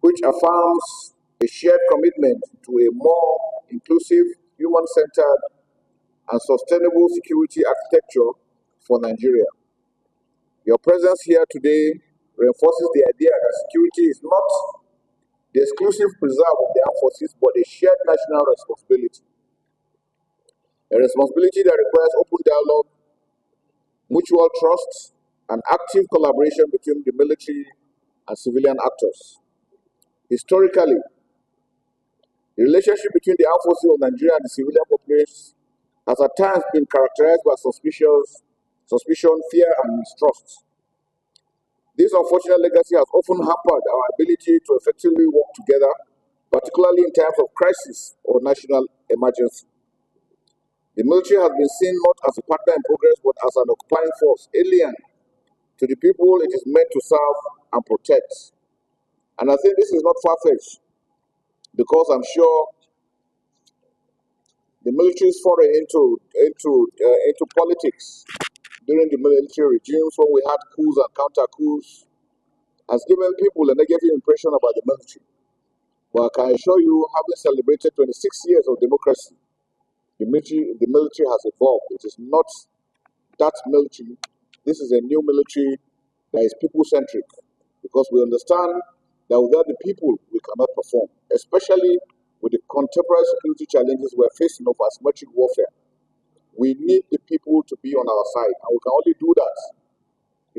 which affirms a shared commitment to a more inclusive, human-centered, and sustainable security architecture for Nigeria. Your presence here today reinforces the idea that security is not the exclusive preserve of the armed forces, but a shared national responsibility. A responsibility that requires open dialogue, mutual trust, and active collaboration between the military and civilian actors. Historically, the relationship between the armed forces of Nigeria and the civilian populace has at times been characterized by suspicion, fear, and mistrust. This unfortunate legacy has often hampered our ability to effectively work together, particularly in times of crisis or national emergency. The military has been seen not as a partner in progress, but as an occupying force, alien to the people it is meant to serve and protect. And I think this is not far-fetched, because I'm sure the military's foray into politics during the military regimes, when we had coups and counter-coups, has given people a negative impression about the military. But I can assure you, having celebrated 26 years of democracy, the military has evolved. It is not that military. This is a new military that is people-centric, because we understand that without the people, we cannot perform, especially with the contemporary security challenges we're facing of asymmetric warfare. We need the people to be on our side, and we can only do that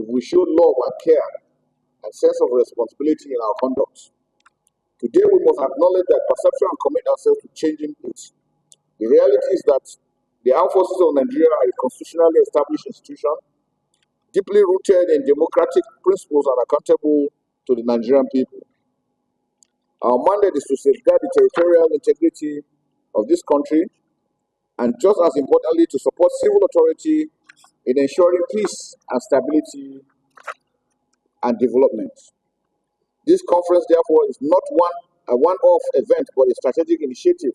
if we show love and care and sense of responsibility in our conduct. Today, we must acknowledge that perception and commit ourselves to changing it. The reality is that the armed forces of Nigeria are a constitutionally established institution, deeply rooted in democratic principles and accountable to the Nigerian people. Our mandate is to safeguard the territorial integrity of this country, and just as importantly, to support civil authority in ensuring peace and stability and development. This conference, therefore, is not a one-off event, but a strategic initiative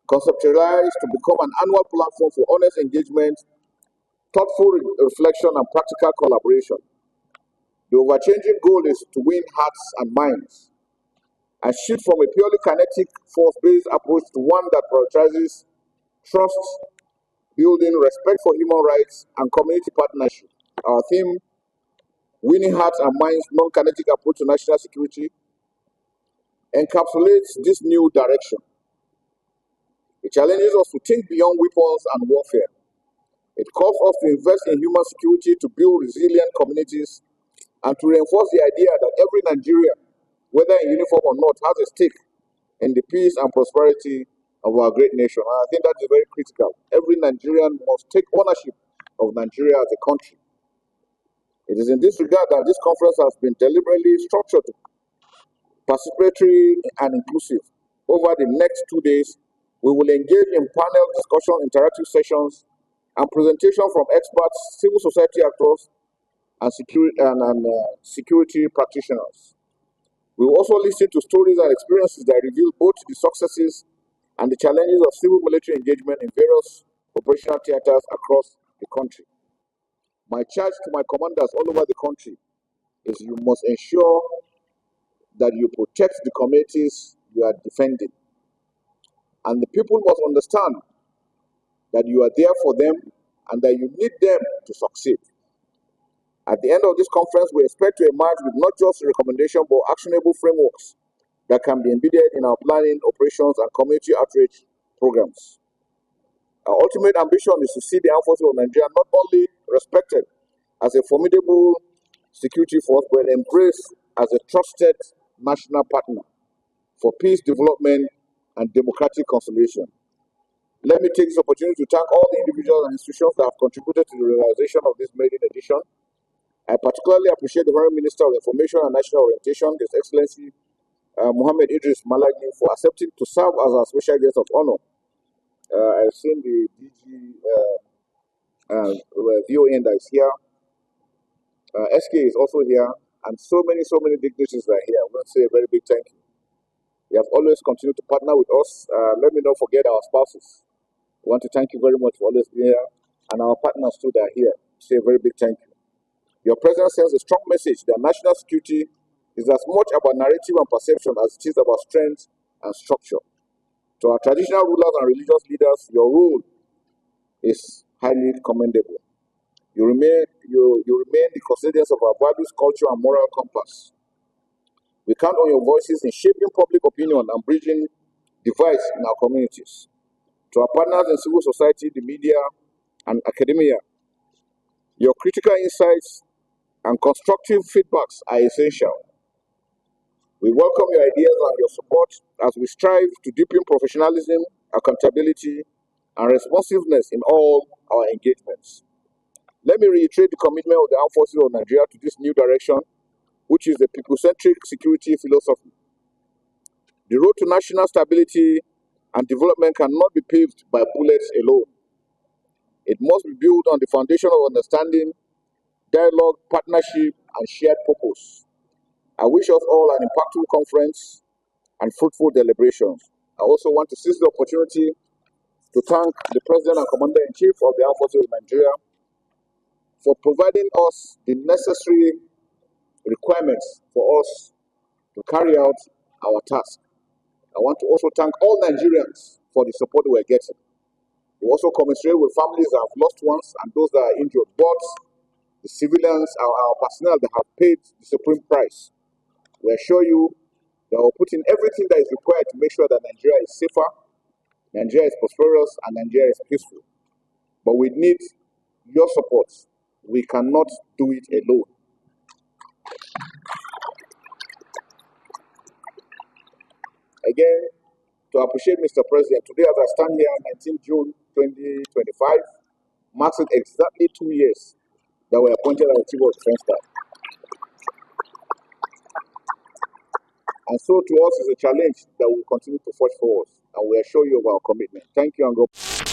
conceptualized to become an annual platform for honest engagement, thoughtful reflection, and practical collaboration. The overchanging goal is to win hearts and minds, and shift from a purely kinetic, force-based approach to one that prioritizes trust, building, respect for human rights, and community partnership. Our theme, Winning Hearts and Minds, Non-Kinetic Approach to National Security, encapsulates this new direction. It challenges us to think beyond weapons and warfare. It calls us to invest in human security, to build resilient communities, and to reinforce the idea that every Nigerian, whether in uniform or not, has a stake in the peace and prosperity of our great nation. And I think that is very critical. Every Nigerian must take ownership of Nigeria as a country. It is in this regard that this conference has been deliberately structured, participatory, and inclusive. Over the next 2 days, we will engage in panel discussion, interactive sessions, and presentation from experts, civil society actors, and security practitioners. We will also listen to stories and experiences that reveal both the successes and the challenges of civil-military engagement in various operational theaters across the country. My charge to my commanders all over the country is you must ensure that you protect the communities you are defending. And the people must understand that you are there for them and that you need them to succeed. At the end of this conference, we expect to emerge with not just recommendations, but actionable frameworks that can be embedded in our planning, operations, and community outreach programs. Our ultimate ambition is to see the armed forces of Nigeria not only respected as a formidable security force, but embraced as a trusted national partner for peace, development, and democratic consolidation. Let me take this opportunity to thank all the individuals and institutions that have contributed to the realization of this maiden edition. I particularly appreciate the Honorable Minister of Information and National Orientation, His Excellency Mohammed Idris Malagi, for accepting to serve as our special guest of honor. I've seen the DG VON that is here. SK is also here, and so many dignitaries are here. I want to say a very big thank you. You have always continued to partner with us. Let me not forget our spouses. We want to thank you very much for always being here, and our partners too that are here. Say a very big thank you. Your presence sends a strong message that national security is as much about narrative and perception as it is about strength and structure. To our traditional rulers and religious leaders, your role is highly commendable. You remain the custodians of our values, culture, and moral compass. We count on your voices in shaping public opinion and bridging divides in our communities. To our partners in civil society, the media, and academia, your critical insights and constructive feedbacks are essential. We welcome your ideas and your support as we strive to deepen professionalism, accountability, and responsiveness in all our engagements. Let me reiterate the commitment of the Armed Forces of Nigeria to this new direction, which is the people-centric security philosophy. The road to national stability and development cannot be paved by bullets alone. It must be built on the foundation of understanding, dialogue, partnership, and shared purpose. I wish us all an impactful conference and fruitful deliberations. I also want to seize the opportunity to thank the President and Commander-in-Chief of the Armed Forces of Nigeria for providing us the necessary requirements for us to carry out our task. I want to also thank all Nigerians for the support we're getting. We also commiserate with families that have lost ones and those that are injured, but the civilians, our personnel that have paid the supreme price. We assure you that we'll put in everything that is required to make sure that Nigeria is safer, Nigeria is prosperous, and Nigeria is peaceful. But we need your support. We cannot do it alone. Again, to appreciate Mr. President, today as I stand here on 19 June 2025, marks it exactly 2 years that we appointed as Chief of Defense Staff. And so to us is a challenge that we will continue to forge forward, and we assure you of our commitment. Thank you and God.